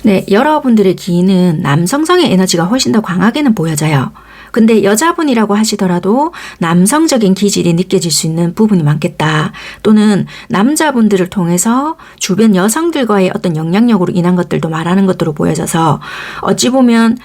네, 여러분들의 기인은 남성성의 에너지가 훨씬 더 강하게는 보여져요. 근데 여자분이라고 하시더라도 남성적인 기질이 느껴질 수 있는 부분이 많겠다. 또는 남자분들을 통해서 주변 여성들과의 어떤 영향력으로 인한 것들도 말하는 것으로 보여져서 어찌 보면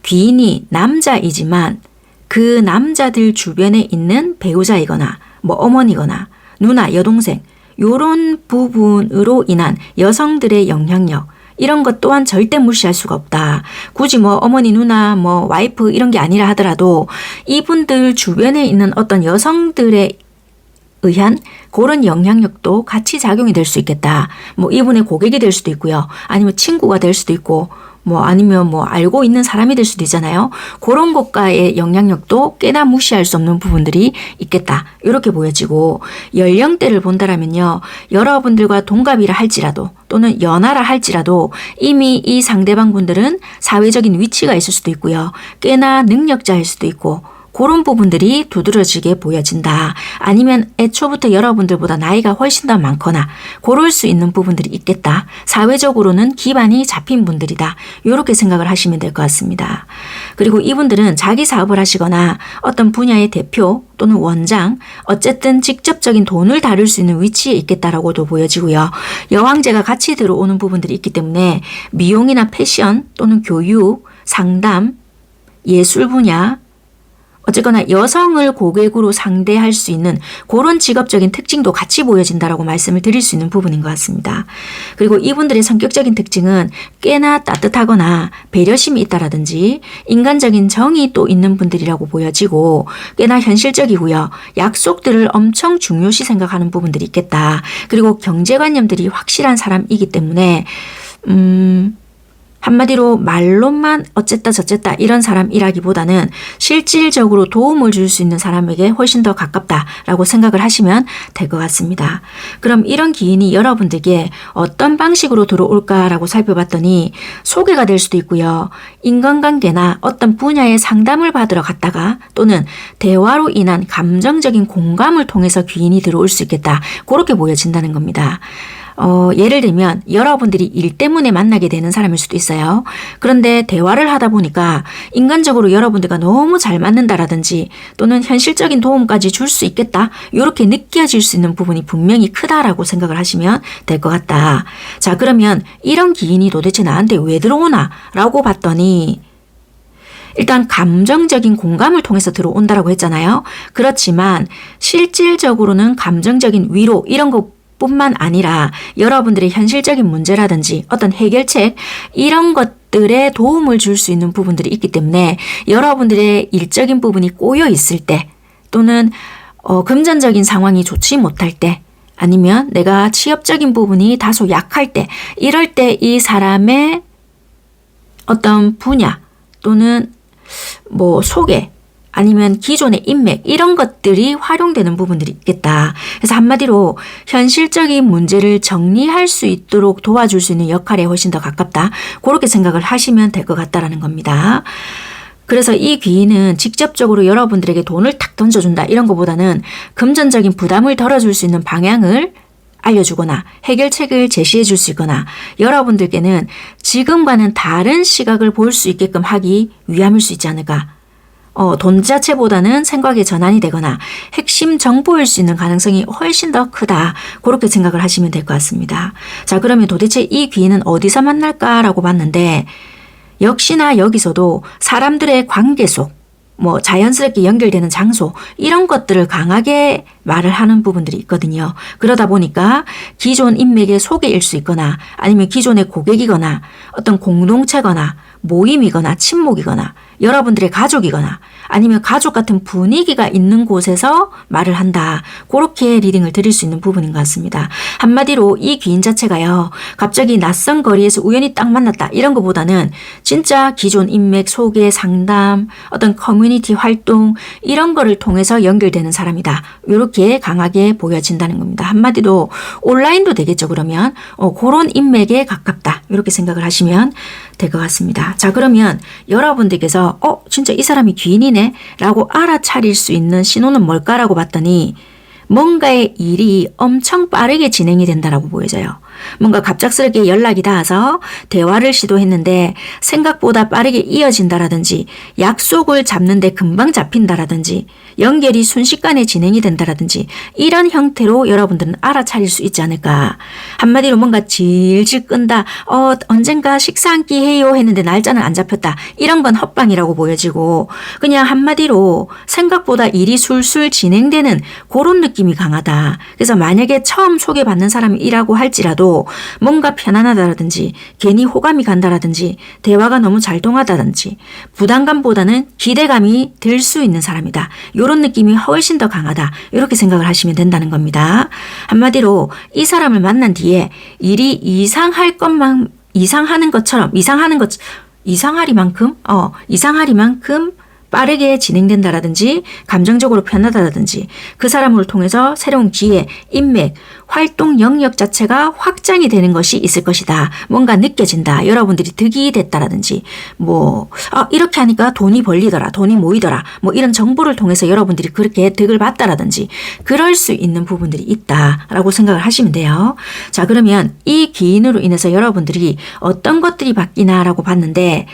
귀인이 남자이지만 그 남자들 주변에 있는 배우자이거나 뭐 어머니거나 누나, 여동생 요런 부분으로 인한 여성들의 영향력 이런 것 또한 절대 무시할 수가 없다. 굳이 뭐 어머니, 누나, 뭐 와이프 이런 게 아니라 하더라도 이분들 주변에 있는 어떤 여성들에 의한 그런 영향력도 같이 작용이 될 수 있겠다. 뭐 이분의 고객이 될 수도 있고요. 아니면 친구가 될 수도 있고 뭐 아니면 뭐 알고 있는 사람이 될 수도 있잖아요. 그런 것과의 영향력도 꽤나 무시할 수 없는 부분들이 있겠다. 이렇게 보여지고 연령대를 본다라면요. 여러분들과 동갑이라 할지라도 또는 연하라 할지라도 이미 이 상대방 분들은 사회적인 위치가 있을 수도 있고요. 꽤나 능력자일 수도 있고 그런 부분들이 두드러지게 보여진다. 아니면 애초부터 여러분들보다 나이가 훨씬 더 많거나 그럴 수 있는 부분들이 있겠다. 사회적으로는 기반이 잡힌 분들이다. 이렇게 생각을 하시면 될 것 같습니다. 그리고 이분들은 자기 사업을 하시거나 어떤 분야의 대표 또는 원장 어쨌든 직접적인 돈을 다룰 수 있는 위치에 있겠다라고도 보여지고요. 여왕제가 같이 들어오는 부분들이 있기 때문에 미용이나 패션 또는 교육, 상담, 예술 분야 어쨌거나 여성을 고객으로 상대할 수 있는 그런 직업적인 특징도 같이 보여진다라고 말씀을 드릴 수 있는 부분인 것 같습니다. 그리고 이분들의 성격적인 특징은 꽤나 따뜻하거나 배려심이 있다라든지 인간적인 정이 또 있는 분들이라고 보여지고 꽤나 현실적이고요. 약속들을 엄청 중요시 생각하는 부분들이 있겠다. 그리고 경제관념들이 확실한 사람이기 때문에 한마디로 말로만 어쨌다 저쨌다 이런 사람이라기보다는 실질적으로 도움을 줄 수 있는 사람에게 훨씬 더 가깝다라고 생각을 하시면 될 것 같습니다. 그럼 이런 기인이 여러분들에게 어떤 방식으로 들어올까라고 살펴봤더니 소개가 될 수도 있고요. 인간관계나 어떤 분야의 상담을 받으러 갔다가 또는 대화로 인한 감정적인 공감을 통해서 귀인이 들어올 수 있겠다. 그렇게 보여진다는 겁니다. 예를 들면 여러분들이 일 때문에 만나게 되는 사람일 수도 있어요. 그런데 대화를 하다 보니까 인간적으로 여러분들과 너무 잘 맞는다라든지 또는 현실적인 도움까지 줄 수 있겠다. 이렇게 느껴질 수 있는 부분이 분명히 크다라고 생각을 하시면 될 것 같다. 자, 그러면 이런 기인이 도대체 나한테 왜 들어오나 라고 봤더니 일단 감정적인 공감을 통해서 들어온다라고 했잖아요. 그렇지만 실질적으로는 감정적인 위로 이런 거 뿐만 아니라 여러분들의 현실적인 문제라든지 어떤 해결책 이런 것들에 도움을 줄 수 있는 부분들이 있기 때문에 여러분들의 일적인 부분이 꼬여 있을 때 또는 금전적인 상황이 좋지 못할 때 아니면 내가 취업적인 부분이 다소 약할 때 이럴 때 이 사람의 어떤 분야 또는 뭐 소개 아니면 기존의 인맥 이런 것들이 활용되는 부분들이 있겠다. 그래서 한마디로 현실적인 문제를 정리할 수 있도록 도와줄 수 있는 역할에 훨씬 더 가깝다. 그렇게 생각을 하시면 될 것 같다라는 겁니다. 그래서 이 귀인은 직접적으로 여러분들에게 돈을 탁 던져준다 이런 것보다는 금전적인 부담을 덜어줄 수 있는 방향을 알려주거나 해결책을 제시해 줄 수 있거나 여러분들께는 지금과는 다른 시각을 볼 수 있게끔 하기 위함일 수 있지 않을까. 돈 자체보다는 생각의 전환이 되거나 핵심 정보일 수 있는 가능성이 훨씬 더 크다. 그렇게 생각을 하시면 될 것 같습니다. 자, 그러면 도대체 이 귀인은 어디서 만날까라고 봤는데 역시나 여기서도 사람들의 관계 속 뭐 자연스럽게 연결되는 장소 이런 것들을 강하게 말을 하는 부분들이 있거든요. 그러다 보니까 기존 인맥의 소개일 수 있거나 아니면 기존의 고객이거나 어떤 공동체거나 모임이거나 친목이거나 여러분들의 가족이거나 아니면 가족 같은 분위기가 있는 곳에서 말을 한다. 그렇게 리딩을 드릴 수 있는 부분인 것 같습니다. 한마디로 이 귀인 자체가요. 갑자기 낯선 거리에서 우연히 딱 만났다. 이런 것보다는 진짜 기존 인맥 소개, 상담, 어떤 커뮤니티 활동 이런 거를 통해서 연결되는 사람이다. 이렇게 강하게 보여진다는 겁니다. 한마디로 온라인도 되겠죠. 그러면 그런 인맥에 가깝다. 이렇게 생각을 하시면 될 것 같습니다. 자, 그러면 여러분들께서 진짜 이 사람이 귀인이네 라고 알아차릴 수 있는 신호는 뭘까라고 봤더니 뭔가의 일이 엄청 빠르게 진행이 된다라고 보여져요. 뭔가 갑작스럽게 연락이 닿아서 대화를 시도했는데 생각보다 빠르게 이어진다라든지 약속을 잡는데 금방 잡힌다라든지 연결이 순식간에 진행이 된다라든지 이런 형태로 여러분들은 알아차릴 수 있지 않을까. 한마디로 뭔가 질질 끈다. 언젠가 식사 한 끼 해요 했는데 날짜는 안 잡혔다. 이런 건 헛방이라고 보여지고 그냥 한마디로 생각보다 일이 술술 진행되는 그런 느낌이 강하다. 그래서 만약에 처음 소개받는 사람이라고 할지라도 뭔가 편안하다라든지 괜히 호감이 간다라든지 대화가 너무 잘 통하다든지 부담감보다는 기대감이 들 수 있는 사람이다. 이런 느낌이 훨씬 더 강하다. 이렇게 생각을 하시면 된다는 겁니다. 한마디로 이 사람을 만난 뒤에 일이 이상하리만큼 빠르게 진행된다라든지 감정적으로 편하다라든지 그 사람을 통해서 새로운 기회, 인맥, 활동 영역 자체가 확장이 되는 것이 있을 것이다. 뭔가 느껴진다. 여러분들이 득이 됐다라든지 이렇게 하니까 돈이 벌리더라. 돈이 모이더라. 이런 정보를 통해서 여러분들이 그렇게 득을 봤다라든지 그럴 수 있는 부분들이 있다라고 생각을 하시면 돼요. 자, 그러면 이 기인으로 인해서 여러분들이 어떤 것들이 바뀌나라고 봤는데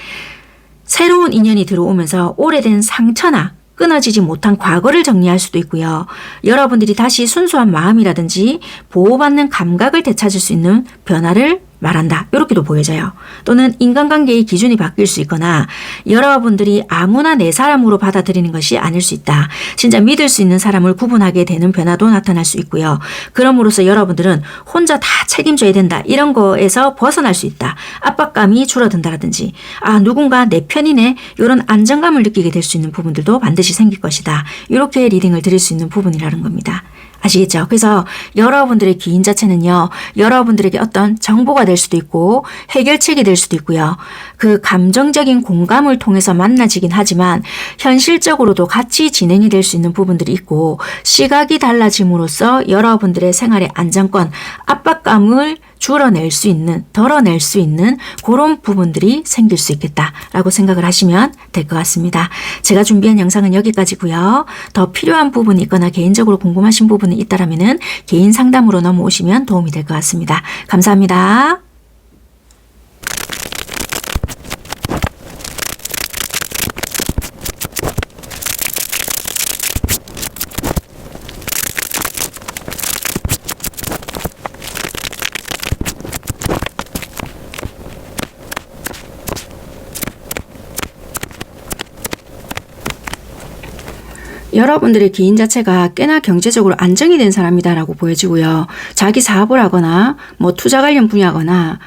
새로운 인연이 들어오면서 오래된 상처나 끊어지지 못한 과거를 정리할 수도 있고요. 여러분들이 다시 순수한 마음이라든지 보호받는 감각을 되찾을 수 있는 변화를 말한다. 이렇게도 보여져요. 또는 인간관계의 기준이 바뀔 수 있거나 여러분들이 아무나 내 사람으로 받아들이는 것이 아닐 수 있다. 진짜 믿을 수 있는 사람을 구분하게 되는 변화도 나타날 수 있고요. 그럼으로써 여러분들은 혼자 다 책임져야 된다. 이런 거에서 벗어날 수 있다. 압박감이 줄어든다라든지 누군가 내 편이네. 이런 안정감을 느끼게 될 수 있는 부분들도 반드시 생길 것이다. 이렇게 리딩을 드릴 수 있는 부분이라는 겁니다. 아시겠죠? 그래서 여러분들의 귀인 자체는요. 여러분들에게 어떤 정보가 될 수도 있고 해결책이 될 수도 있고요. 그 감정적인 공감을 통해서 만나지긴 하지만 현실적으로도 같이 진행이 될 수 있는 부분들이 있고 시각이 달라짐으로써 여러분들의 생활의 안정권, 압박감을 줄어낼 수 있는, 덜어낼 수 있는 그런 부분들이 생길 수 있겠다라고 생각을 하시면 될 것 같습니다. 제가 준비한 영상은 여기까지고요. 더 필요한 부분이 있거나 개인적으로 궁금하신 부분이 있다라면은 개인 상담으로 넘어오시면 도움이 될 것 같습니다. 감사합니다. 여러분들의 기인 자체가 꽤나 경제적으로 안정이 된 사람이다라고 보여지고요. 자기 사업을 하거나 투자 관련 분야거나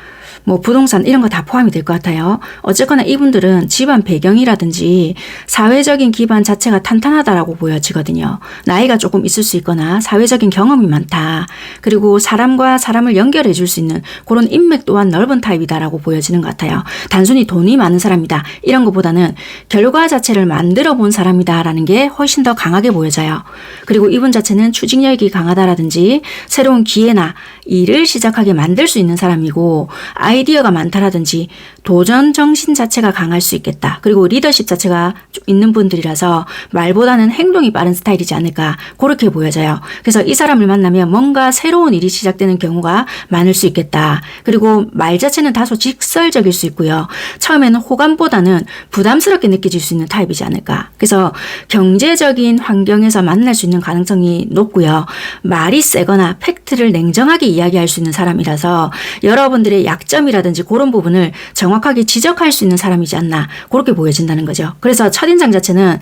부동산 이런 거 다 포함이 될 것 같아요. 어쨌거나 이분들은 집안 배경이라든지 사회적인 기반 자체가 탄탄하다라고 보여지거든요. 나이가 조금 있을 수 있거나 사회적인 경험이 많다. 그리고 사람과 사람을 연결해 줄 수 있는 그런 인맥 또한 넓은 타입이다라고 보여지는 것 같아요. 단순히 돈이 많은 사람이다. 이런 것보다는 결과 자체를 만들어 본 사람이다라는 게 훨씬 더 강하게 보여져요. 그리고 이분 자체는 추진력이 강하다라든지 새로운 기회나 일을 시작하게 만들 수 있는 사람이고 아이디어가 많다라든지 도전 정신 자체가 강할 수 있겠다. 그리고 리더십 자체가 있는 분들이라서 말보다는 행동이 빠른 스타일이지 않을까 그렇게 보여져요. 그래서 이 사람을 만나면 뭔가 새로운 일이 시작되는 경우가 많을 수 있겠다. 그리고 말 자체는 다소 직설적일 수 있고요. 처음에는 호감보다는 부담스럽게 느껴질 수 있는 타입이지 않을까. 그래서 경제적인 환경에서 만날 수 있는 가능성이 높고요. 말이 세거나 팩트 팩트를 냉정하게 이야기할 수 있는 사람이라서 여러분들의 약점이라든지 그런 부분을 정확하게 지적할 수 있는 사람이지 않나 그렇게 보여진다는 거죠. 그래서 첫인상 자체는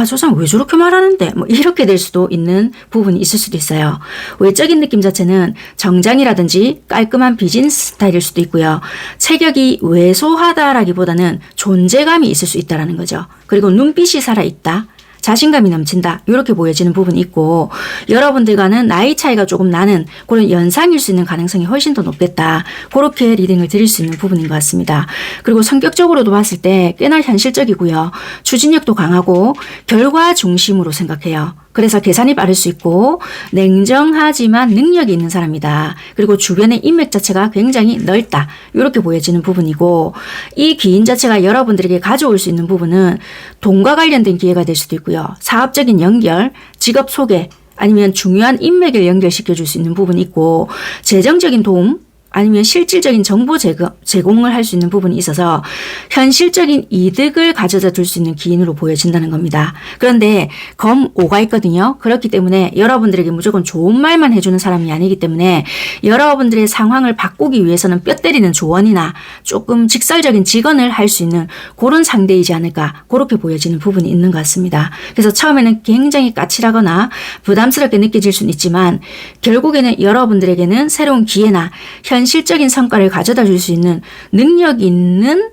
저 사람 왜 저렇게 말하는데 뭐 이렇게 될 수도 있는 부분이 있을 수도 있어요. 외적인 느낌 자체는 정장이라든지 깔끔한 비즈니스 스타일일 수도 있고요. 체격이 왜소하다라기보다는 존재감이 있을 수 있다는 거죠. 그리고 눈빛이 살아있다. 자신감이 넘친다. 이렇게 보여지는 부분이 있고 여러분들과는 나이 차이가 조금 나는 그런 연상일 수 있는 가능성이 훨씬 더 높겠다. 그렇게 리딩을 드릴 수 있는 부분인 것 같습니다. 그리고 성격적으로도 봤을 때 꽤나 현실적이고요. 추진력도 강하고 결과 중심으로 생각해요. 그래서 계산이 빠를 수 있고 냉정하지만 능력이 있는 사람이다. 그리고 주변의 인맥 자체가 굉장히 넓다. 이렇게 보여지는 부분이고 이 기인 자체가 여러분들에게 가져올 수 있는 부분은 돈과 관련된 기회가 될 수도 있고요. 사업적인 연결, 직업 소개 아니면 중요한 인맥을 연결시켜 줄 수 있는 부분이 있고 재정적인 도움 아니면 실질적인 정보 제공을 할 수 있는 부분이 있어서 현실적인 이득을 가져다 줄 수 있는 기인으로 보여진다는 겁니다. 그런데 검 5가 있거든요. 그렇기 때문에 여러분들에게 무조건 좋은 말만 해주는 사람이 아니기 때문에 여러분들의 상황을 바꾸기 위해서는 뼈 때리는 조언이나 조금 직설적인 직언을 할 수 있는 그런 상대이지 않을까 그렇게 보여지는 부분이 있는 것 같습니다. 그래서 처음에는 굉장히 까칠하거나 부담스럽게 느껴질 수는 있지만 결국에는 여러분들에게는 새로운 기회나 현실적인 성과를 가져다 줄 수 있는 능력 있는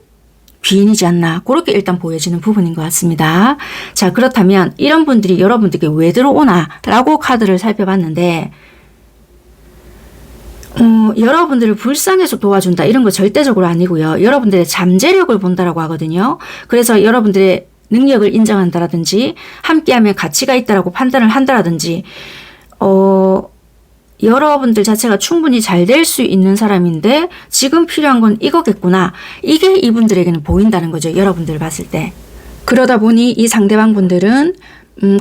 귀인이지 않나 그렇게 일단 보여지는 부분인 것 같습니다. 자, 그렇다면 이런 분들이 여러분들께 왜 들어오나 라고 카드를 살펴봤는데 여러분들을 불쌍해서 도와준다 이런 거 절대적으로 아니고요. 여러분들의 잠재력을 본다라고 하거든요. 그래서 여러분들의 능력을 인정한다라든지 함께하면 가치가 있다라고 판단을 한다라든지 여러분들 자체가 충분히 잘 될 수 있는 사람인데 지금 필요한 건 이거겠구나. 이게 이분들에게는 보인다는 거죠. 여러분들 봤을 때. 그러다 보니 이 상대방 분들은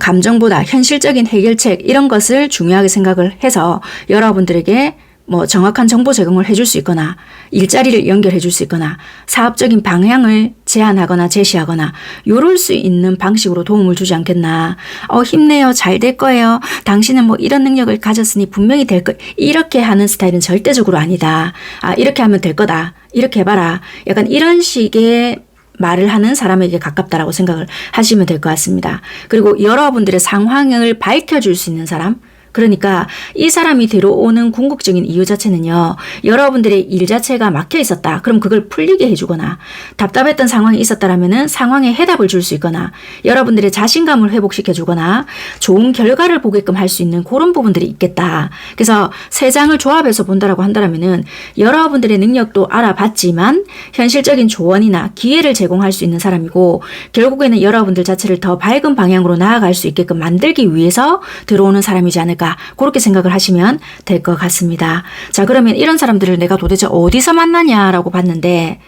감정보다 현실적인 해결책 이런 것을 중요하게 생각을 해서 여러분들에게 뭐 정확한 정보 제공을 해줄 수 있거나 일자리를 연결해 줄 수 있거나 사업적인 방향을 제안하거나 제시하거나 요럴 수 있는 방식으로 도움을 주지 않겠나. 힘내요. 잘 될 거예요. 당신은 뭐 이런 능력을 가졌으니 분명히 될 거. 이렇게 하는 스타일은 절대적으로 아니다. 이렇게 하면 될 거다. 이렇게 해봐라. 약간 이런 식의 말을 하는 사람에게 가깝다라고 생각을 하시면 될 것 같습니다. 그리고 여러분들의 상황을 밝혀줄 수 있는 사람. 그러니까 이 사람이 들어오는 궁극적인 이유 자체는요. 여러분들의 일 자체가 막혀 있었다. 그럼 그걸 풀리게 해주거나 답답했던 상황이 있었다라면은 상황에 해답을 줄 수 있거나 여러분들의 자신감을 회복시켜주거나 좋은 결과를 보게끔 할 수 있는 그런 부분들이 있겠다. 그래서 세 장을 조합해서 본다라고 한다라면은 여러분들의 능력도 알아봤지만 현실적인 조언이나 기회를 제공할 수 있는 사람이고 결국에는 여러분들 자체를 더 밝은 방향으로 나아갈 수 있게끔 만들기 위해서 들어오는 사람이지 않을까. 그렇게 생각을 하시면 될 것 같습니다. 자, 그러면 이런 사람들을 내가 도대체 어디서 만나냐라고 봤는데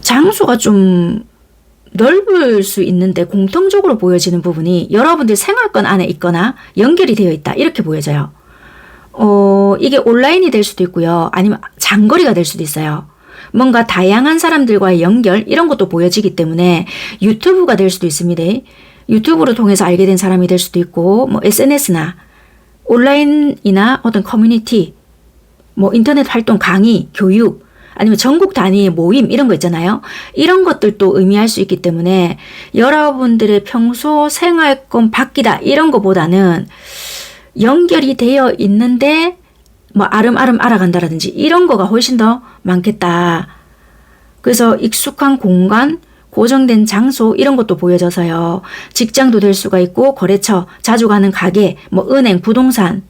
장소가 좀 넓을 수 있는데 공통적으로 보여지는 부분이 여러분들 생활권 안에 있거나 연결이 되어 있다. 이렇게 보여져요. 이게 온라인이 될 수도 있고요. 아니면 장거리가 될 수도 있어요. 뭔가 다양한 사람들과의 연결 이런 것도 보여지기 때문에 유튜브가 될 수도 있습니다. 유튜브를 통해서 알게 된 사람이 될 수도 있고 뭐 SNS나 온라인이나 어떤 커뮤니티 뭐 인터넷 활동 강의 교육 아니면 전국 단위의 모임 이런 거 있잖아요. 이런 것들도 의미할 수 있기 때문에 여러분들의 평소 생활권 바뀌다 이런 거보다는 연결이 되어 있는데 뭐 아름아름 알아간다라든지 이런 거가 훨씬 더 많겠다. 그래서 익숙한 공간 고정된 장소 이런 것도 보여져서요. 직장도 될 수가 있고 거래처, 자주 가는 가게, 뭐 은행, 부동산,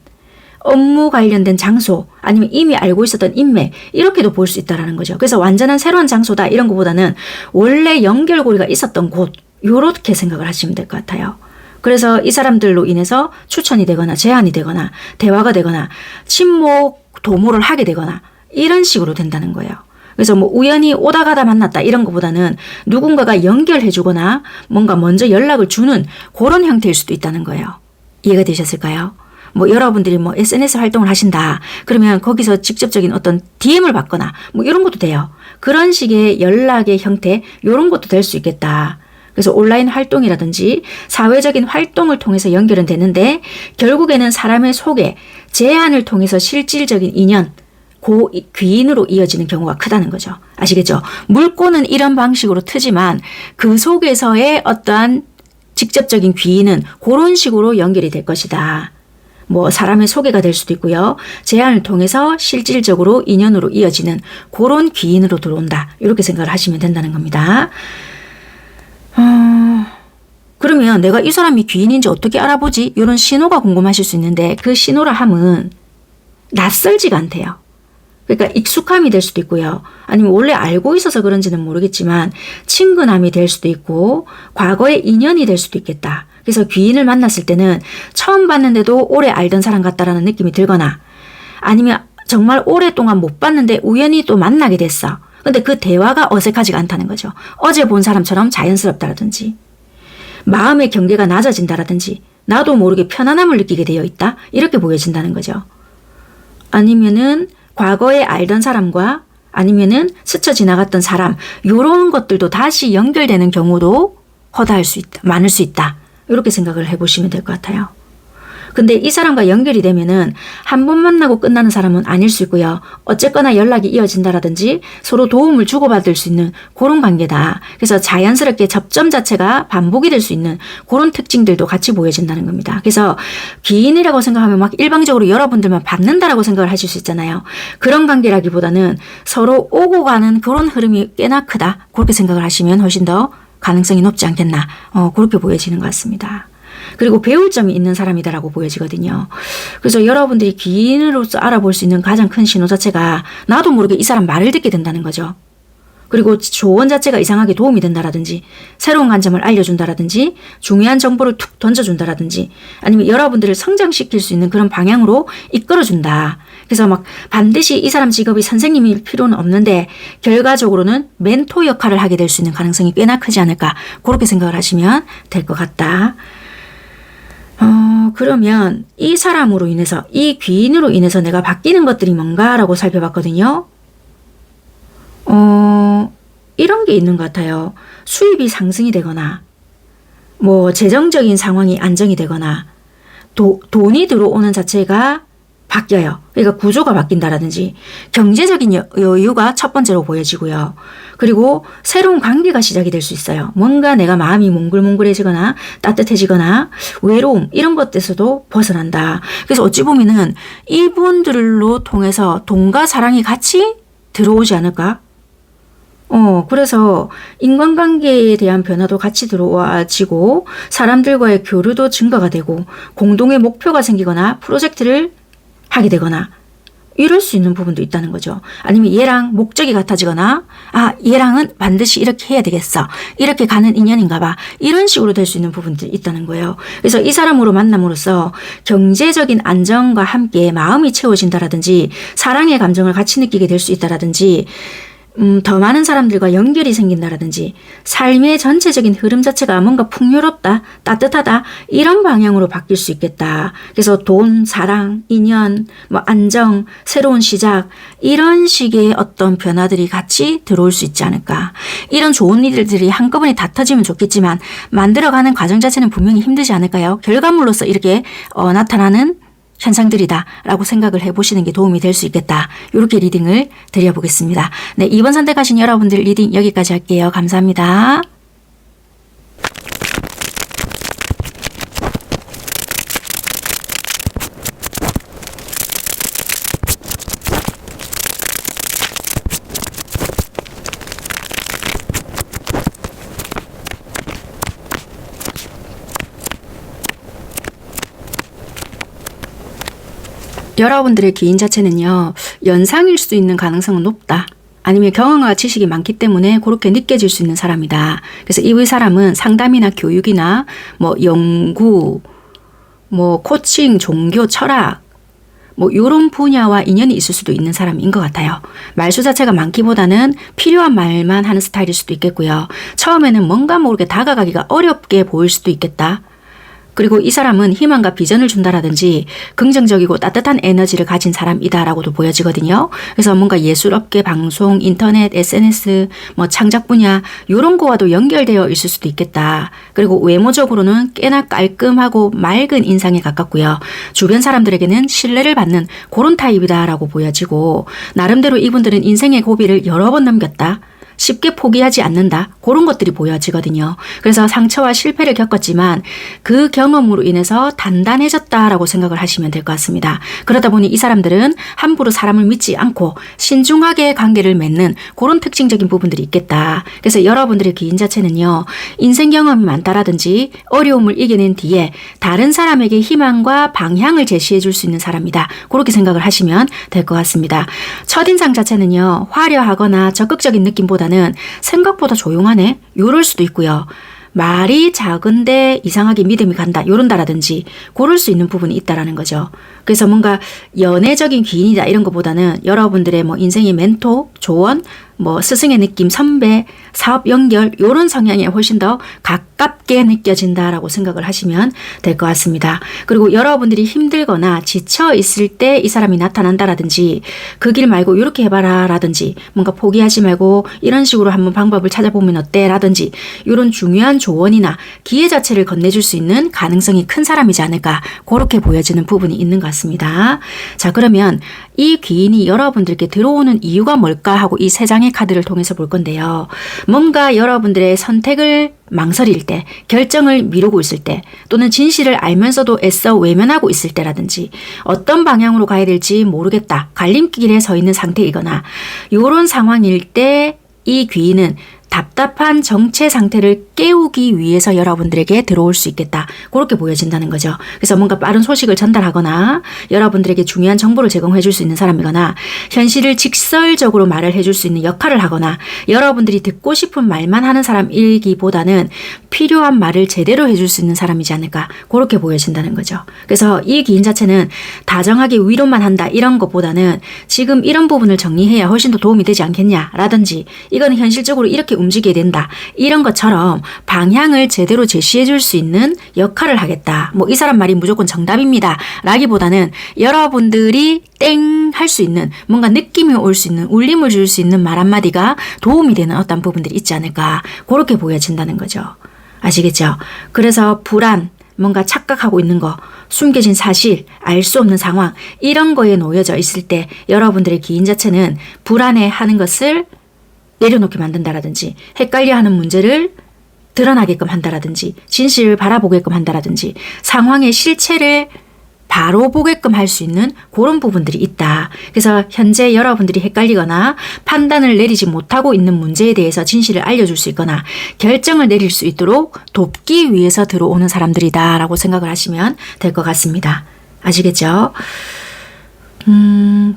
업무 관련된 장소 아니면 이미 알고 있었던 인맥 이렇게도 볼 수 있다는 거죠. 그래서 완전한 새로운 장소다 이런 것보다는 원래 연결고리가 있었던 곳 이렇게 생각을 하시면 될 것 같아요. 그래서 이 사람들로 인해서 추천이 되거나 제안이 되거나 대화가 되거나 친목 도모를 하게 되거나 이런 식으로 된다는 거예요. 그래서 뭐 우연히 오다 가다 만났다 이런 것보다는 누군가가 연결해 주거나 뭔가 먼저 연락을 주는 그런 형태일 수도 있다는 거예요. 이해가 되셨을까요? 뭐 여러분들이 뭐 SNS 활동을 하신다. 그러면 거기서 직접적인 어떤 DM을 받거나 뭐 이런 것도 돼요. 그런 식의 연락의 형태 이런 것도 될 수 있겠다. 그래서 온라인 활동이라든지 사회적인 활동을 통해서 연결은 되는데 결국에는 사람의 속에 제안을 통해서 실질적인 인연, 귀인으로 이어지는 경우가 크다는 거죠. 아시겠죠? 물꼬는 이런 방식으로 트지만 그 속에서의 어떠한 직접적인 귀인은 그런 식으로 연결이 될 것이다. 뭐 사람의 소개가 될 수도 있고요. 제안을 통해서 실질적으로 인연으로 이어지는 그런 귀인으로 들어온다. 이렇게 생각을 하시면 된다는 겁니다. 그러면 내가 이 사람이 귀인인지 어떻게 알아보지? 이런 신호가 궁금하실 수 있는데 그 신호라 함은 낯설지가 않대요. 그러니까 익숙함이 될 수도 있고요. 아니면 원래 알고 있어서 그런지는 모르겠지만 친근함이 될 수도 있고 과거의 인연이 될 수도 있겠다. 그래서 귀인을 만났을 때는 처음 봤는데도 오래 알던 사람 같다라는 느낌이 들거나 아니면 정말 오랫동안 못 봤는데 우연히 또 만나게 됐어. 근데 그 대화가 어색하지가 않다는 거죠. 어제 본 사람처럼 자연스럽다라든지 마음의 경계가 낮아진다라든지 나도 모르게 편안함을 느끼게 되어 있다. 이렇게 보여진다는 거죠. 아니면은 과거에 알던 사람과 아니면은 스쳐 지나갔던 사람 이런 것들도 다시 연결되는 경우도 허다할 수 있다. 많을 수 있다. 이렇게 생각을 해보시면 될 것 같아요. 근데 이 사람과 연결이 되면은 한 번 만나고 끝나는 사람은 아닐 수 있고요. 어쨌거나 연락이 이어진다라든지 서로 도움을 주고받을 수 있는 그런 관계다. 그래서 자연스럽게 접점 자체가 반복이 될 수 있는 그런 특징들도 같이 보여진다는 겁니다. 그래서 귀인이라고 생각하면 막 일방적으로 여러분들만 받는다라고 생각을 하실 수 있잖아요. 그런 관계라기보다는 서로 오고 가는 그런 흐름이 꽤나 크다. 그렇게 생각을 하시면 훨씬 더 가능성이 높지 않겠나. 그렇게 보여지는 것 같습니다. 그리고 배울 점이 있는 사람이다라고 보여지거든요. 그래서 여러분들이 귀인으로서 알아볼 수 있는 가장 큰 신호 자체가 나도 모르게 이 사람 말을 듣게 된다는 거죠. 그리고 조언 자체가 이상하게 도움이 된다라든지 새로운 관점을 알려준다라든지 중요한 정보를 툭 던져준다라든지 아니면 여러분들을 성장시킬 수 있는 그런 방향으로 이끌어준다. 그래서 막 반드시 이 사람 직업이 선생님일 필요는 없는데 결과적으로는 멘토 역할을 하게 될 수 있는 가능성이 꽤나 크지 않을까 그렇게 생각을 하시면 될 것 같다. 그러면 이 사람으로 인해서 이 귀인으로 인해서 내가 바뀌는 것들이 뭔가라고 살펴봤거든요. 이런 게 있는 것 같아요. 수입이 상승이 되거나 뭐 재정적인 상황이 안정이 되거나 돈이 들어오는 자체가 바뀌어요. 그러니까 구조가 바뀐다라든지 경제적인 여유가 첫 번째로 보여지고요. 그리고 새로운 관계가 시작이 될 수 있어요. 뭔가 내가 마음이 몽글몽글해지거나 따뜻해지거나 외로움 이런 것에서도 벗어난다. 그래서 어찌 보면은 이분들로 통해서 돈과 사랑이 같이 들어오지 않을까? 그래서 인간관계에 대한 변화도 같이 들어와지고 사람들과의 교류도 증가가 되고 공동의 목표가 생기거나 프로젝트를 하게 되거나 이럴 수 있는 부분도 있다는 거죠. 아니면 얘랑 목적이 같아지거나 얘랑은 반드시 이렇게 해야 되겠어. 이렇게 가는 인연인가 봐. 이런 식으로 될 수 있는 부분들이 있다는 거예요. 그래서 이 사람으로 만남으로써 경제적인 안정과 함께 마음이 채워진다라든지 사랑의 감정을 같이 느끼게 될 수 있다라든지 더 많은 사람들과 연결이 생긴다라든지 삶의 전체적인 흐름 자체가 뭔가 풍요롭다, 따뜻하다 이런 방향으로 바뀔 수 있겠다. 그래서 돈, 사랑, 인연, 뭐 안정, 새로운 시작 이런 식의 어떤 변화들이 같이 들어올 수 있지 않을까. 이런 좋은 일들이 한꺼번에 다 터지면 좋겠지만 만들어가는 과정 자체는 분명히 힘들지 않을까요? 결과물로서 이렇게 나타나는 현상들이다 라고 생각을 해보시는 게 도움이 될 수 있겠다. 이렇게 리딩을 드려보겠습니다. 네, 2번 선택하신 여러분들 리딩 여기까지 할게요. 감사합니다. 여러분들의 귀인 자체는요. 연상일 수 있는 가능성은 높다. 아니면 경험과 지식이 많기 때문에 그렇게 느껴질 수 있는 사람이다. 그래서 이 사람은 상담이나 교육이나 뭐 연구, 뭐 코칭, 종교, 철학 뭐 이런 분야와 인연이 있을 수도 있는 사람인 것 같아요. 말수 자체가 많기보다는 필요한 말만 하는 스타일일 수도 있겠고요. 처음에는 뭔가 모르게 다가가기가 어렵게 보일 수도 있겠다. 그리고 이 사람은 희망과 비전을 준다라든지 긍정적이고 따뜻한 에너지를 가진 사람이다라고도 보여지거든요. 그래서 뭔가 예술업계, 방송, 인터넷, SNS, 뭐 창작 분야 이런 거와도 연결되어 있을 수도 있겠다. 그리고 외모적으로는 꽤나 깔끔하고 맑은 인상에 가깝고요. 주변 사람들에게는 신뢰를 받는 그런 타입이다라고 보여지고 나름대로 이분들은 인생의 고비를 여러 번 넘겼다. 쉽게 포기하지 않는다. 그런 것들이 보여지거든요. 그래서 상처와 실패를 겪었지만 그 경험으로 인해서 단단해졌다라고 생각을 하시면 될 것 같습니다. 그러다 보니 이 사람들은 함부로 사람을 믿지 않고 신중하게 관계를 맺는 그런 특징적인 부분들이 있겠다. 그래서 여러분들의 기인 자체는요. 인생 경험이 많다라든지 어려움을 이겨낸 뒤에 다른 사람에게 희망과 방향을 제시해 줄 수 있는 사람이다. 그렇게 생각을 하시면 될 것 같습니다. 첫인상 자체는요. 화려하거나 적극적인 느낌보다 는 생각보다 조용하네? 이럴 수도 있고요. 말이 작은데 이상하게 믿음이 간다. 요런다라든지 그럴 수 있는 부분이 있다라는 거죠. 그래서 뭔가 연애적인 기인이다 이런 것보다는 여러분들의 뭐 인생의 멘토, 조언, 뭐 스승의 느낌, 선배, 사업 연결 이런 성향에 훨씬 더 가깝게 느껴진다라고 생각을 하시면 될 것 같습니다. 그리고 여러분들이 힘들거나 지쳐 있을 때 이 사람이 나타난다라든지 그 길 말고 이렇게 해봐라 라든지 뭔가 포기하지 말고 이런 식으로 한번 방법을 찾아보면 어때 라든지 이런 중요한 조언이나 기회 자체를 건네줄 수 있는 가능성이 큰 사람이지 않을까 그렇게 보여지는 부분이 있는 것 같습니다. 자, 그러면 이 귀인이 여러분들께 들어오는 이유가 뭘까 하고 이 세 장의 카드를 통해서 볼 건데요. 뭔가 여러분들의 선택을 망설일 때, 결정을 미루고 있을 때, 또는 진실을 알면서도 애써 외면하고 있을 때라든지 어떤 방향으로 가야 될지 모르겠다, 갈림길에 서 있는 상태이거나 이런 상황일 때 이 귀인은 답답한 정체 상태를 깨우기 위해서 여러분들에게 들어올 수 있겠다. 그렇게 보여진다는 거죠. 그래서 뭔가 빠른 소식을 전달하거나 여러분들에게 중요한 정보를 제공해 줄 수 있는 사람이거나 현실을 직설적으로 말을 해줄 수 있는 역할을 하거나 여러분들이 듣고 싶은 말만 하는 사람이기보다는 필요한 말을 제대로 해줄 수 있는 사람이지 않을까. 그렇게 보여진다는 거죠. 그래서 이 기인 자체는 다정하게 위로만 한다 이런 것보다는 지금 이런 부분을 정리해야 훨씬 더 도움이 되지 않겠냐 라든지 이거는 현실적으로 이렇게 움직여야 된다. 이런 것처럼 방향을 제대로 제시해 줄 수 있는 역할을 하겠다. 뭐 이 사람 말이 무조건 정답입니다. 라기보다는 여러분들이 땡 할 수 있는 뭔가 느낌이 올 수 있는 울림을 줄 수 있는 말 한마디가 도움이 되는 어떤 부분들이 있지 않을까. 그렇게 보여진다는 거죠. 아시겠죠? 그래서 불안, 뭔가 착각하고 있는 거, 숨겨진 사실, 알 수 없는 상황 이런 거에 놓여져 있을 때 여러분들의 기인 자체는 불안해하는 것을 내려놓게 만든다라든지 헷갈려하는 문제를 드러나게끔 한다라든지 진실을 바라보게끔 한다라든지 상황의 실체를 바로 보게끔 할 수 있는 그런 부분들이 있다. 그래서 현재 여러분들이 헷갈리거나 판단을 내리지 못하고 있는 문제에 대해서 진실을 알려줄 수 있거나 결정을 내릴 수 있도록 돕기 위해서 들어오는 사람들이다 라고 생각을 하시면 될 것 같습니다. 아시겠죠?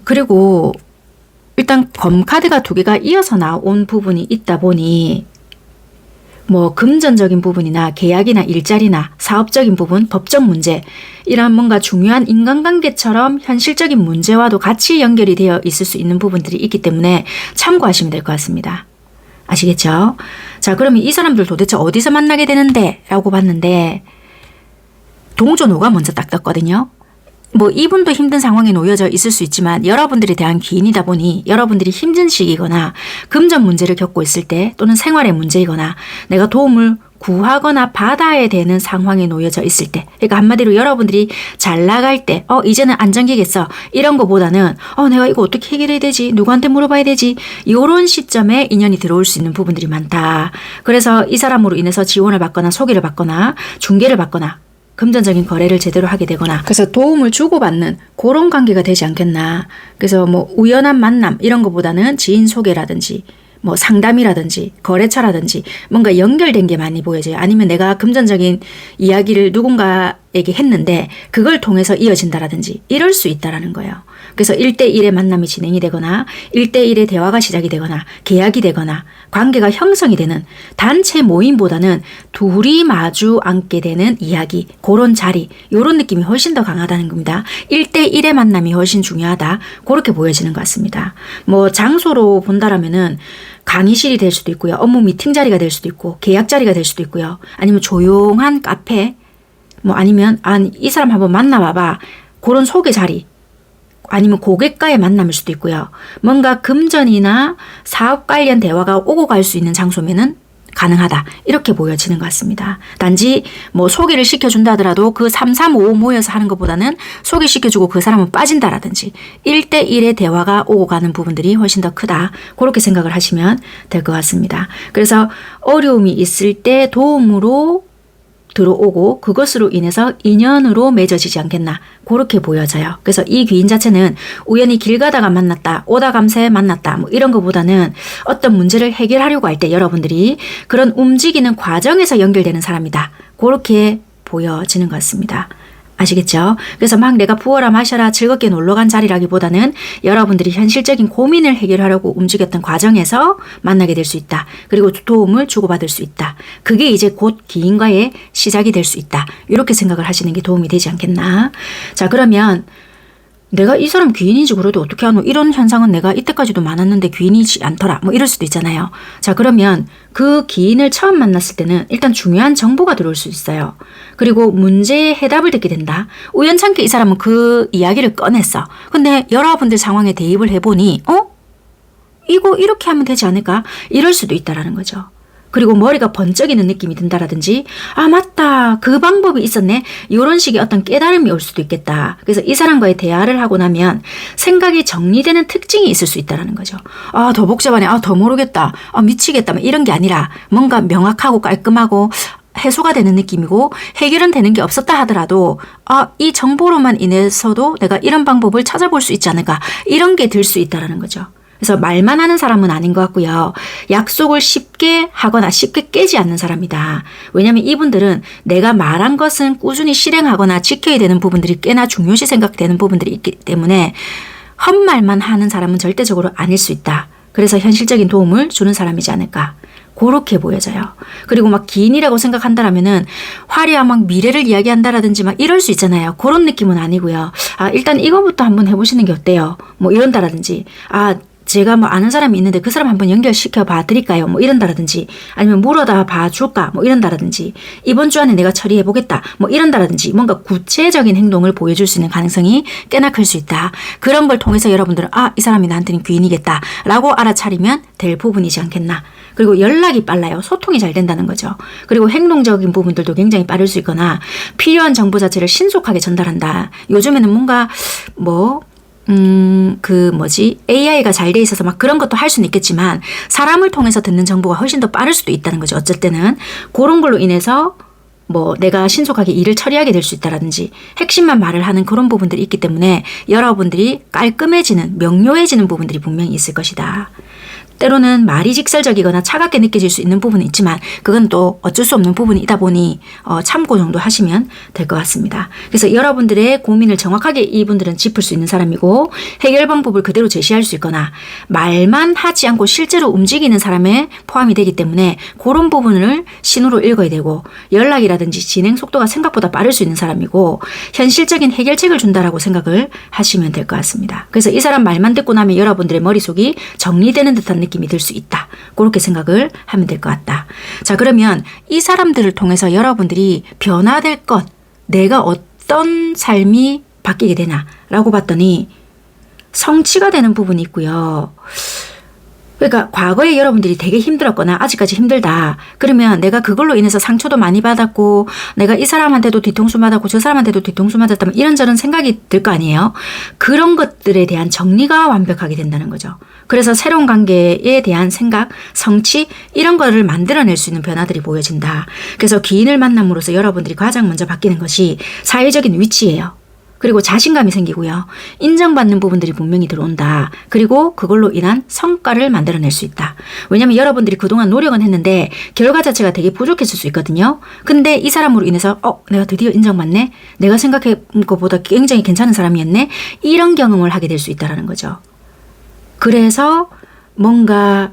그리고 일단 검카드가 두 개가 이어서 나온 부분이 있다 보니 뭐 금전적인 부분이나 계약이나 일자리나 사업적인 부분, 법적 문제 이런 뭔가 중요한 인간관계처럼 현실적인 문제와도 같이 연결이 되어 있을 수 있는 부분들이 있기 때문에 참고하시면 될 것 같습니다. 아시겠죠? 자, 그러면 이 사람들 도대체 어디서 만나게 되는데? 라고 봤는데 동조노가 먼저 딱 떴거든요. 뭐 이분도 힘든 상황에 놓여져 있을 수 있지만 여러분들에 대한 기인이다 보니 여러분들이 힘든 시기거나 금전 문제를 겪고 있을 때 또는 생활의 문제이거나 내가 도움을 구하거나 받아야 되는 상황에 놓여져 있을 때 그러니까 한마디로 여러분들이 잘 나갈 때 이제는 안정기겠어 이런 거보다는 내가 이거 어떻게 해결해야 되지 누구한테 물어봐야 되지 이런 시점에 인연이 들어올 수 있는 부분들이 많다. 그래서 이 사람으로 인해서 지원을 받거나 소개를 받거나 중개를 받거나 금전적인 거래를 제대로 하게 되거나 그래서 도움을 주고받는 그런 관계가 되지 않겠나. 그래서 뭐 우연한 만남 이런 것보다는 지인 소개라든지 뭐 상담이라든지 거래처라든지 뭔가 연결된 게 많이 보여져요. 아니면 내가 금전적인 이야기를 누군가에게 했는데 그걸 통해서 이어진다라든지 이럴 수 있다라는 거예요. 그래서 1대1의 만남이 진행이 되거나 1대1의 대화가 시작이 되거나 계약이 되거나 관계가 형성이 되는 단체 모임보다는 둘이 마주 앉게 되는 이야기 그런 자리 이런 느낌이 훨씬 더 강하다는 겁니다. 1대1의 만남이 훨씬 중요하다. 그렇게 보여지는 것 같습니다. 뭐 장소로 본다라면은 강의실이 될 수도 있고요. 업무 미팅 자리가 될 수도 있고 계약 자리가 될 수도 있고요. 아니면 조용한 카페 뭐 아니면 이 사람 한번 만나봐봐. 그런 소개 자리. 아니면 고객과의 만남일 수도 있고요. 뭔가 금전이나 사업 관련 대화가 오고 갈 수 있는 장소면은 가능하다. 이렇게 보여지는 것 같습니다. 단지 뭐 소개를 시켜준다 하더라도 그 3, 3, 5 모여서 하는 것보다는 소개시켜주고 그 사람은 빠진다라든지 1대1의 대화가 오고 가는 부분들이 훨씬 더 크다. 그렇게 생각을 하시면 될 것 같습니다. 그래서 어려움이 있을 때 도움으로 들어오고 그것으로 인해서 인연으로 맺어지지 않겠나 그렇게 보여져요. 그래서 이 귀인 자체는 우연히 길 가다가 만났다, 오다 감사에 만났다 뭐 이런 것보다는 어떤 문제를 해결하려고 할 때 여러분들이 그런 움직이는 과정에서 연결되는 사람이다. 그렇게 보여지는 것 같습니다. 아시겠죠? 그래서 막 내가 부어라 마셔라 즐겁게 놀러간 자리라기보다는 여러분들이 현실적인 고민을 해결하려고 움직였던 과정에서 만나게 될 수 있다. 그리고 도움을 주고받을 수 있다. 그게 이제 곧 기인과의 시작이 될 수 있다. 이렇게 생각을 하시는 게 도움이 되지 않겠나. 자, 그러면 내가 이 사람 귀인인지 그래도 어떻게 하노? 이런 현상은 내가 이때까지도 많았는데 귀인이지 않더라. 뭐 이럴 수도 있잖아요. 자, 그러면 그 귀인을 처음 만났을 때는 일단 중요한 정보가 들어올 수 있어요. 그리고 문제의 해답을 듣게 된다. 우연찮게 이 사람은 그 이야기를 꺼냈어. 근데 여러분들 상황에 대입을 해보니 이거 이렇게 하면 되지 않을까? 이럴 수도 있다라는 거죠. 그리고 머리가 번쩍이는 느낌이 든다라든지 맞다 그 방법이 있었네 이런 식의 어떤 깨달음이 올 수도 있겠다. 그래서 이 사람과의 대화를 하고 나면 생각이 정리되는 특징이 있을 수 있다는 거죠. 더 복잡하네, 더 모르겠다, 미치겠다 이런 게 아니라 뭔가 명확하고 깔끔하고 해소가 되는 느낌이고 해결은 되는 게 없었다 하더라도 이 정보로만 인해서도 내가 이런 방법을 찾아볼 수 있지 않을까 이런 게 들 수 있다는 거죠. 그래서 말만 하는 사람은 아닌 것 같고요. 약속을 쉽게 하거나 쉽게 깨지 않는 사람이다. 왜냐하면 이분들은 내가 말한 것은 꾸준히 실행하거나 지켜야 되는 부분들이 꽤나 중요시 생각되는 부분들이 있기 때문에 헛말만 하는 사람은 절대적으로 아닐 수 있다. 그래서 현실적인 도움을 주는 사람이지 않을까. 그렇게 보여져요. 그리고 막 기인이라고 생각한다라면은 화려한 막 미래를 이야기한다라든지 막 이럴 수 있잖아요. 그런 느낌은 아니고요. 일단 이거부터 한번 해보시는 게 어때요? 뭐 이런다라든지 제가 뭐 아는 사람이 있는데 그 사람 한번 연결시켜 봐 드릴까요? 뭐 이런다라든지 아니면 물어다 봐 줄까? 뭐 이런다라든지 이번 주 안에 내가 처리해 보겠다. 뭐 이런다라든지 뭔가 구체적인 행동을 보여줄 수 있는 가능성이 꽤나 클 수 있다. 그런 걸 통해서 여러분들은 이 사람이 나한테는 귀인이겠다 라고 알아차리면 될 부분이지 않겠나. 그리고 연락이 빨라요. 소통이 잘 된다는 거죠. 그리고 행동적인 부분들도 굉장히 빠를 수 있거나 필요한 정보 자체를 신속하게 전달한다. 요즘에는 뭔가 AI가 잘 돼 있어서 막 그런 것도 할 수는 있겠지만 사람을 통해서 듣는 정보가 훨씬 더 빠를 수도 있다는 거죠. 어쩔 때는 그런 걸로 인해서 내가 신속하게 일을 처리하게 될 수 있다라든지 핵심만 말을 하는 그런 부분들이 있기 때문에 여러분들이 깔끔해지는 명료해지는 부분들이 분명히 있을 것이다. 때로는 말이 직설적이거나 차갑게 느껴질 수 있는 부분이 있지만 그건 또 어쩔 수 없는 부분이다 보니 참고 정도 하시면 될 것 같습니다. 그래서 여러분들의 고민을 정확하게 이분들은 짚을 수 있는 사람이고 해결 방법을 그대로 제시할 수 있거나 말만 하지 않고 실제로 움직이는 사람에 포함이 되기 때문에 그런 부분을 신호로 읽어야 되고 연락이라든지 진행 속도가 생각보다 빠를 수 있는 사람이고 현실적인 해결책을 준다라고 생각을 하시면 될 것 같습니다. 그래서 이 사람 말만 듣고 나면 여러분들의 머릿속이 정리되는 듯한 느낌이 들 수 있다. 그렇게 생각을 하면 될 것 같다. 자, 그러면 이 사람들을 통해서 여러분들이 변화될 것, 내가 어떤 삶이 바뀌게 되나라고 봤더니 성취가 되는 부분이 있고요. 그러니까 과거에 여러분들이 되게 힘들었거나 아직까지 힘들다. 그러면 내가 그걸로 인해서 상처도 많이 받았고 내가 이 사람한테도 뒤통수 맞았고 저 사람한테도 뒤통수 맞았다면 이런저런 생각이 들 거 아니에요. 그런 것들에 대한 정리가 완벽하게 된다는 거죠. 그래서 새로운 관계에 대한 생각, 성취 이런 거를 만들어낼 수 있는 변화들이 보여진다. 그래서 기인을 만남으로써 여러분들이 가장 먼저 바뀌는 것이 사회적인 위치예요. 그리고 자신감이 생기고요. 인정받는 부분들이 분명히 들어온다. 그리고 그걸로 인한 성과를 만들어낼 수 있다. 왜냐하면 여러분들이 그동안 노력은 했는데 결과 자체가 되게 부족했을 수 있거든요. 근데 이 사람으로 인해서 내가 드디어 인정받네. 내가 생각한 것보다 굉장히 괜찮은 사람이었네. 이런 경험을 하게 될 수 있다는 거죠. 그래서 뭔가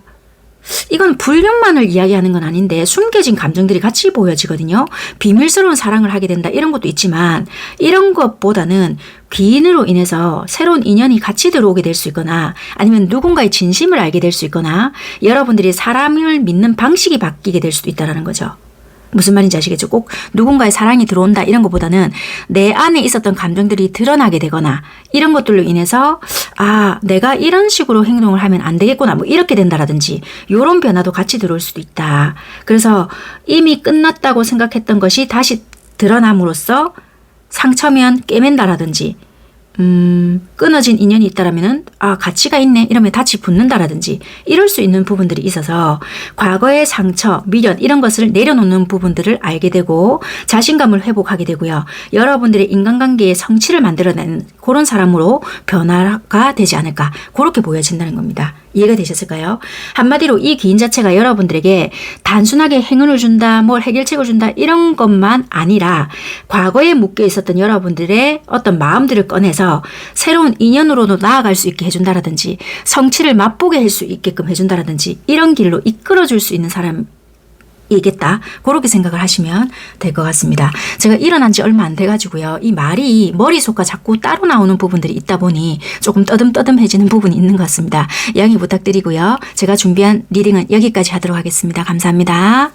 이건 불륜만을 이야기하는 건 아닌데 숨겨진 감정들이 같이 보여지거든요. 비밀스러운 사랑을 하게 된다 이런 것도 있지만 이런 것보다는 귀인으로 인해서 새로운 인연이 같이 들어오게 될 수 있거나 아니면 누군가의 진심을 알게 될 수 있거나 여러분들이 사람을 믿는 방식이 바뀌게 될 수도 있다는 거죠. 무슨 말인지 아시겠죠? 꼭 누군가의 사랑이 들어온다 이런 것보다는 내 안에 있었던 감정들이 드러나게 되거나 이런 것들로 인해서 내가 이런 식으로 행동을 하면 안 되겠구나 뭐 이렇게 된다라든지 이런 변화도 같이 들어올 수도 있다. 그래서 이미 끝났다고 생각했던 것이 다시 드러남으로써 상처면 깨맨다라든지 끊어진 인연이 있다라면은 가치가 있네 이러면 다시 붙는다라든지 이럴 수 있는 부분들이 있어서 과거의 상처, 미련 이런 것을 내려놓는 부분들을 알게 되고 자신감을 회복하게 되고요. 여러분들의 인간관계의 성취를 만들어내는 그런 사람으로 변화가 되지 않을까 그렇게 보여진다는 겁니다. 이해가 되셨을까요? 한마디로 이 기인 자체가 여러분들에게 단순하게 행운을 준다, 뭘 해결책을 준다 이런 것만 아니라 과거에 묶여 있었던 여러분들의 어떤 마음들을 꺼내서 새로운 인연으로도 나아갈 수 있게 해준다라든지 성취를 맛보게 할 수 있게끔 해준다라든지 이런 길로 이끌어줄 수 있는 사람이겠다. 그렇게 생각을 하시면 될 것 같습니다. 제가 일어난 지 얼마 안 돼가지고요. 이 말이 머릿속과 자꾸 따로 나오는 부분들이 있다 보니 조금 떠듬떠듬해지는 부분이 있는 것 같습니다. 양해 부탁드리고요. 제가 준비한 리딩은 여기까지 하도록 하겠습니다. 감사합니다.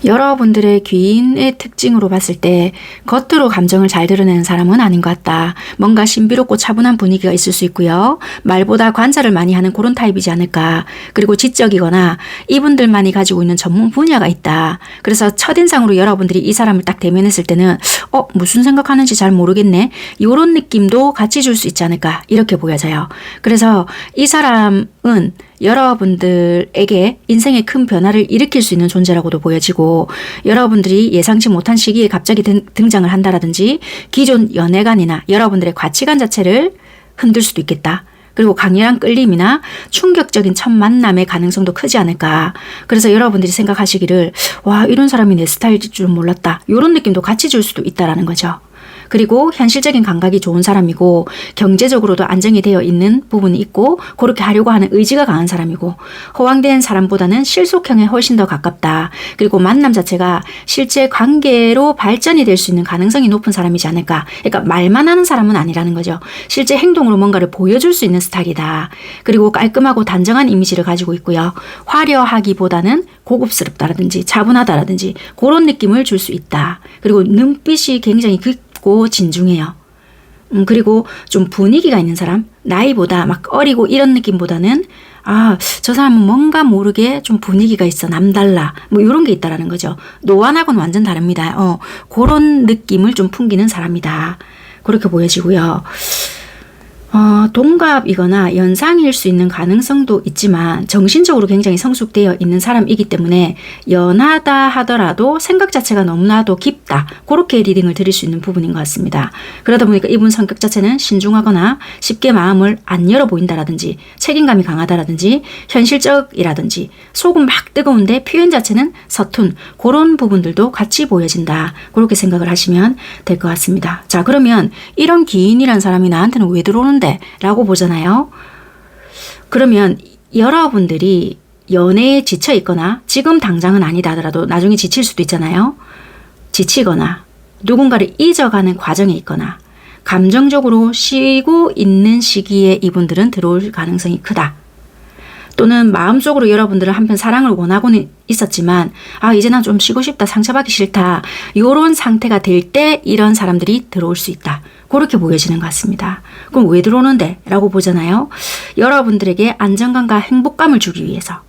여러분들의 귀인의 특징으로 봤을 때 겉으로 감정을 잘 드러내는 사람은 아닌 것 같다. 뭔가 신비롭고 차분한 분위기가 있을 수 있고요. 말보다 관찰을 많이 하는 그런 타입이지 않을까. 그리고 지적이거나 이분들만이 가지고 있는 전문 분야가 있다. 그래서 첫인상으로 여러분들이 이 사람을 딱 대면했을 때는 무슨 생각하는지 잘 모르겠네. 이런 느낌도 같이 줄 수 있지 않을까. 이렇게 보여져요. 그래서 이 사람은 여러분들에게 인생의 큰 변화를 일으킬 수 있는 존재라고도 보여지고 여러분들이 예상치 못한 시기에 갑자기 등장을 한다라든지 기존 연애관이나 여러분들의 가치관 자체를 흔들 수도 있겠다. 그리고 강렬한 끌림이나 충격적인 첫 만남의 가능성도 크지 않을까. 그래서 여러분들이 생각하시기를 이런 사람이 내 스타일일 줄 몰랐다. 이런 느낌도 같이 줄 수도 있다라는 거죠. 그리고 현실적인 감각이 좋은 사람이고 경제적으로도 안정이 되어 있는 부분이 있고 그렇게 하려고 하는 의지가 강한 사람이고 허황된 사람보다는 실속형에 훨씬 더 가깝다. 그리고 만남 자체가 실제 관계로 발전이 될 수 있는 가능성이 높은 사람이지 않을까. 그러니까 말만 하는 사람은 아니라는 거죠. 실제 행동으로 뭔가를 보여줄 수 있는 스타일이다. 그리고 깔끔하고 단정한 이미지를 가지고 있고요. 화려하기보다는 고급스럽다라든지 차분하다라든지 그런 느낌을 줄 수 있다. 그리고 눈빛이 굉장히 깊고 진중해요. 그리고 좀 분위기가 있는 사람, 나이보다 막 어리고 이런 느낌보다는 저 사람은 뭔가 모르게 좀 분위기가 있어, 남달라, 뭐 이런 게 있다라는 거죠. 노안하고는 완전 다릅니다. 그런 느낌을 좀 풍기는 사람이다. 그렇게 보여지고요. 동갑이거나 연상일 수 있는 가능성도 있지만 정신적으로 굉장히 성숙되어 있는 사람이기 때문에 연하다 하더라도 생각 자체가 너무나도 깊다. 그렇게 리딩을 드릴 수 있는 부분인 것 같습니다. 그러다 보니까 이분 성격 자체는 신중하거나 쉽게 마음을 안 열어 보인다라든지 책임감이 강하다라든지 현실적이라든지 속은 막 뜨거운데 표현 자체는 서툰 그런 부분들도 같이 보여진다. 그렇게 생각을 하시면 될 것 같습니다. 자, 그러면 이런 기인이란 사람이 나한테는 왜 들어오는데? 라고 보잖아요. 그러면 여러분들이 연애에 지쳐 있거나 지금 당장은 아니다 하더라도 나중에 지칠 수도 있잖아요. 지치거나 누군가를 잊어가는 과정에 있거나 감정적으로 쉬고 있는 시기에 이분들은 들어올 가능성이 크다. 또는 마음속으로 여러분들은 한편 사랑을 원하고는 있었지만 이제 난 좀 쉬고 싶다, 상처받기 싫다, 이런 상태가 될 때 이런 사람들이 들어올 수 있다. 그렇게 보여지는 것 같습니다. 그럼 왜 들어오는데? 라고 보잖아요. 여러분들에게 안정감과 행복감을 주기 위해서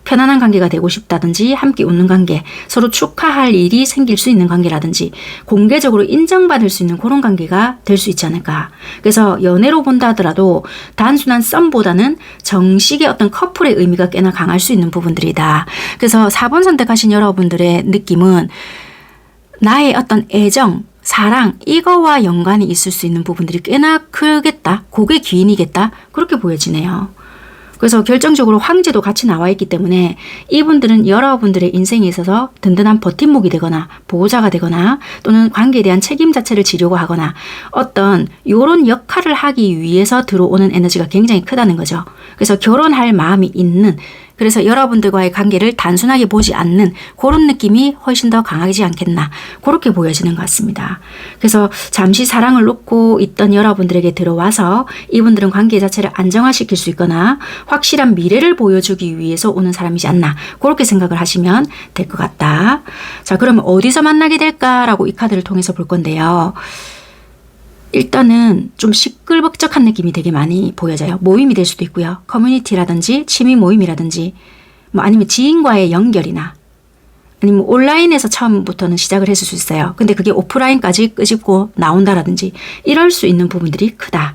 편안한 관계가 되고 싶다든지 함께 웃는 관계, 서로 축하할 일이 생길 수 있는 관계라든지 공개적으로 인정받을 수 있는 그런 관계가 될 수 있지 않을까. 그래서 연애로 본다 하더라도 단순한 썸보다는 정식의 어떤 커플의 의미가 꽤나 강할 수 있는 부분들이다. 그래서 4번 선택하신 여러분들의 느낌은 나의 어떤 애정, 사랑, 이거와 연관이 있을 수 있는 부분들이 꽤나 크겠다. 그게 기인이겠다. 그렇게 보여지네요. 그래서 결정적으로 황제도 같이 나와 있기 때문에 이분들은 여러분들의 인생에 있어서 든든한 버팀목이 되거나 보호자가 되거나 또는 관계에 대한 책임 자체를 지려고 하거나 어떤 요런 역할을 하기 위해서 들어오는 에너지가 굉장히 크다는 거죠. 그래서 결혼할 마음이 있는, 그래서 여러분들과의 관계를 단순하게 보지 않는 그런 느낌이 훨씬 더 강하지 않겠나, 그렇게 보여지는 것 같습니다. 그래서 잠시 사랑을 놓고 있던 여러분들에게 들어와서 이분들은 관계 자체를 안정화시킬 수 있거나 확실한 미래를 보여주기 위해서 오는 사람이지 않나, 그렇게 생각을 하시면 될 것 같다. 자, 그러면 어디서 만나게 될까라고 이 카드를 통해서 볼 건데요. 일단은 좀 시끌벅적한 느낌이 되게 많이 보여져요. 모임이 될 수도 있고요. 커뮤니티라든지 취미 모임이라든지 뭐 아니면 지인과의 연결이나 아니면 온라인에서 처음부터는 시작을 했을 수 있어요. 근데 그게 오프라인까지 끄집고 나온다라든지 이럴 수 있는 부분들이 크다.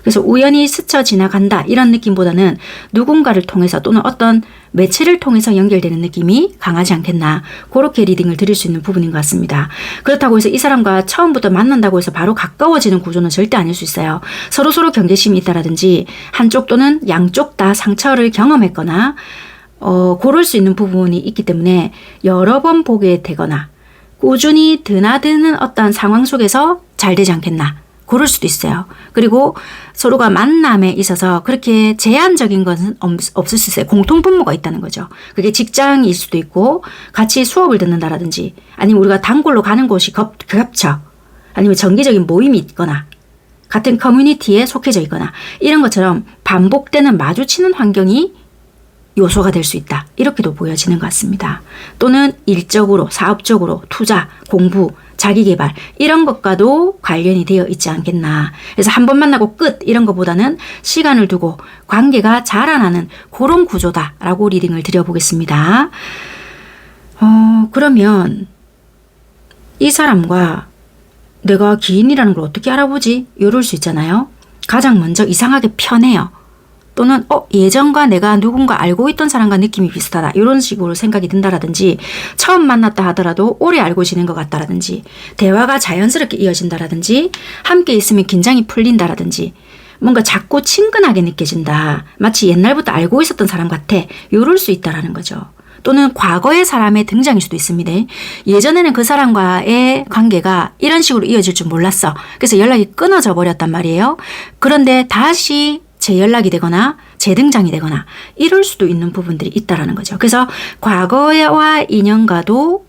그래서 우연히 스쳐 지나간다 이런 느낌보다는 누군가를 통해서 또는 어떤 매체를 통해서 연결되는 느낌이 강하지 않겠나, 그렇게 리딩을 드릴 수 있는 부분인 것 같습니다. 그렇다고 해서 이 사람과 처음부터 만난다고 해서 바로 가까워지는 구조는 절대 아닐 수 있어요. 서로서로 경계심이 있다라든지 한쪽 또는 양쪽 다 상처를 경험했거나 고를 수 있는 부분이 있기 때문에 여러 번 보게 되거나 꾸준히 드나드는 어떤 상황 속에서 잘 되지 않겠나, 그럴 수도 있어요. 그리고 서로가 만남에 있어서 그렇게 제한적인 것은 없을 수 있어요. 공통분모가 있다는 거죠. 그게 직장일 수도 있고 같이 수업을 듣는다라든지 아니면 우리가 단골로 가는 곳이 겹쳐, 아니면 정기적인 모임이 있거나 같은 커뮤니티에 속해져 있거나 이런 것처럼 반복되는 마주치는 환경이 요소가 될 수 있다, 이렇게도 보여지는 것 같습니다. 또는 일적으로 사업적으로 투자, 공부, 자기개발 이런 것과도 관련이 되어 있지 않겠나. 그래서 한 번 만나고 끝 이런 것보다는 시간을 두고 관계가 자라나는 그런 구조다라고 리딩을 드려보겠습니다. 그러면 이 사람과 내가 기인이라는 걸 어떻게 알아보지? 이럴 수 있잖아요. 가장 먼저 이상하게 편해요. 또는 예전과 내가 누군가 알고 있던 사람과 느낌이 비슷하다, 이런 식으로 생각이 든다라든지 처음 만났다 하더라도 오래 알고 지낸 것 같다라든지 대화가 자연스럽게 이어진다라든지 함께 있으면 긴장이 풀린다라든지 뭔가 자꾸 친근하게 느껴진다, 마치 옛날부터 알고 있었던 사람 같아, 이럴 수 있다라는 거죠. 또는 과거의 사람의 등장일 수도 있습니다. 예전에는 그 사람과의 관계가 이런 식으로 이어질 줄 몰랐어. 그래서 연락이 끊어져 버렸단 말이에요. 그런데 다시 재연락이 되거나 재등장이 되거나 이럴 수도 있는 부분들이 있다라는 거죠. 그래서 과거와 인연과도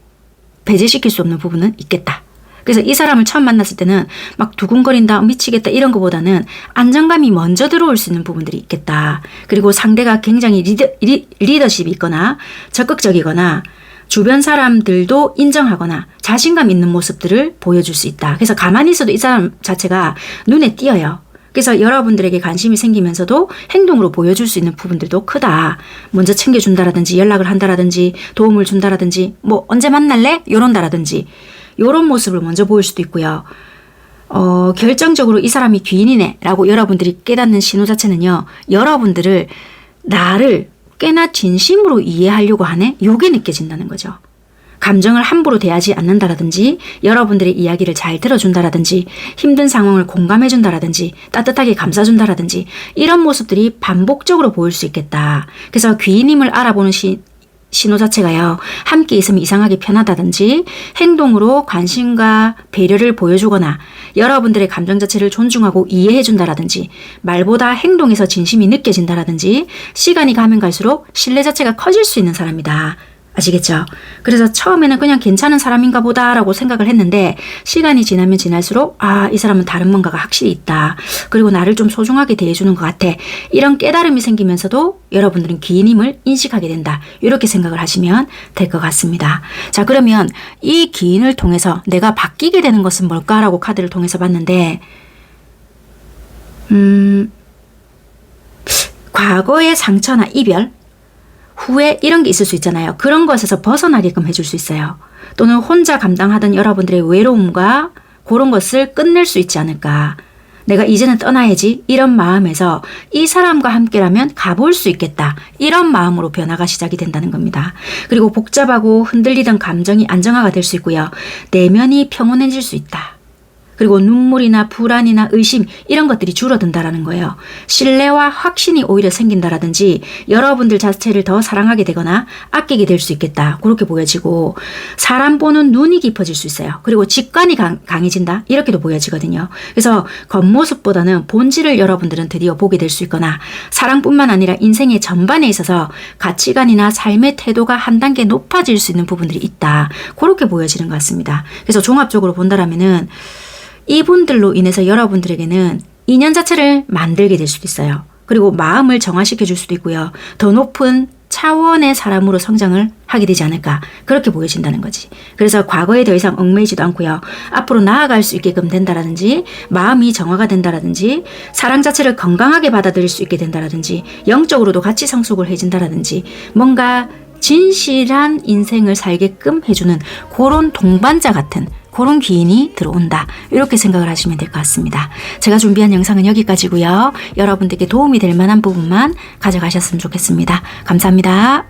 배제시킬 수 없는 부분은 있겠다. 그래서 이 사람을 처음 만났을 때는 막 두근거린다, 미치겠다 이런 것보다는 안정감이 먼저 들어올 수 있는 부분들이 있겠다. 그리고 상대가 굉장히 리더십이 있거나 적극적이거나 주변 사람들도 인정하거나 자신감 있는 모습들을 보여줄 수 있다. 그래서 가만히 있어도 이 사람 자체가 눈에 띄어요. 그래서 여러분들에게 관심이 생기면서도 행동으로 보여줄 수 있는 부분들도 크다. 먼저 챙겨준다라든지 연락을 한다라든지 도움을 준다라든지 뭐 언제 만날래? 이런다라든지 이런 모습을 먼저 보일 수도 있고요. 결정적으로 이 사람이 귀인이네 라고 여러분들이 깨닫는 신호 자체는요, 여러분들을 나를 꽤나 진심으로 이해하려고 하네, 요게 느껴진다는 거죠. 감정을 함부로 대하지 않는다라든지 여러분들의 이야기를 잘 들어준다라든지 힘든 상황을 공감해준다라든지 따뜻하게 감싸준다라든지 이런 모습들이 반복적으로 보일 수 있겠다. 그래서 귀인임을 알아보는 신호 자체가요, 함께 있으면 이상하게 편하다든지 행동으로 관심과 배려를 보여주거나 여러분들의 감정 자체를 존중하고 이해해준다라든지 말보다 행동에서 진심이 느껴진다라든지 시간이 가면 갈수록 신뢰 자체가 커질 수 있는 사람이다. 아시겠죠? 그래서 처음에는 그냥 괜찮은 사람인가 보다라고 생각을 했는데 시간이 지나면 지날수록 이 사람은 다른 뭔가가 확실히 있다. 그리고 나를 좀 소중하게 대해주는 것 같아. 이런 깨달음이 생기면서도 여러분들은 귀인임을 인식하게 된다. 이렇게 생각을 하시면 될 것 같습니다. 자, 그러면 이 귀인을 통해서 내가 바뀌게 되는 것은 뭘까라고 카드를 통해서 봤는데 과거의 상처나 이별 후에 이런 게 있을 수 있잖아요. 그런 것에서 벗어나게끔 해줄 수 있어요. 또는 혼자 감당하던 여러분들의 외로움과 그런 것을 끝낼 수 있지 않을까. 내가 이제는 떠나야지 이런 마음에서 이 사람과 함께라면 가볼 수 있겠다. 이런 마음으로 변화가 시작이 된다는 겁니다. 그리고 복잡하고 흔들리던 감정이 안정화가 될 수 있고요. 내면이 평온해질 수 있다. 그리고 눈물이나 불안이나 의심 이런 것들이 줄어든다라는 거예요. 신뢰와 확신이 오히려 생긴다라든지 여러분들 자체를 더 사랑하게 되거나 아끼게 될 수 있겠다. 그렇게 보여지고 사람 보는 눈이 깊어질 수 있어요. 그리고 직관이 강해진다. 이렇게도 보여지거든요. 그래서 겉모습보다는 본질을 여러분들은 드디어 보게 될 수 있거나 사랑뿐만 아니라 인생의 전반에 있어서 가치관이나 삶의 태도가 한 단계 높아질 수 있는 부분들이 있다. 그렇게 보여지는 것 같습니다. 그래서 종합적으로 본다라면은 이분들로 인해서 여러분들에게는 인연 자체를 만들게 될 수도 있어요. 그리고 마음을 정화시켜 줄 수도 있고요. 더 높은 차원의 사람으로 성장을 하게 되지 않을까 그렇게 보여진다는 거지. 그래서 과거에 더 이상 얽매이지도 않고요. 앞으로 나아갈 수 있게끔 된다라든지 마음이 정화가 된다라든지 사랑 자체를 건강하게 받아들일 수 있게 된다라든지 영적으로도 같이 성숙을 해진다라든지 뭔가 진실한 인생을 살게끔 해주는 그런 동반자 같은 그런 기인이 들어온다. 이렇게 생각을 하시면 될 것 같습니다. 제가 준비한 영상은 여기까지고요. 여러분들께 도움이 될 만한 부분만 가져가셨으면 좋겠습니다. 감사합니다.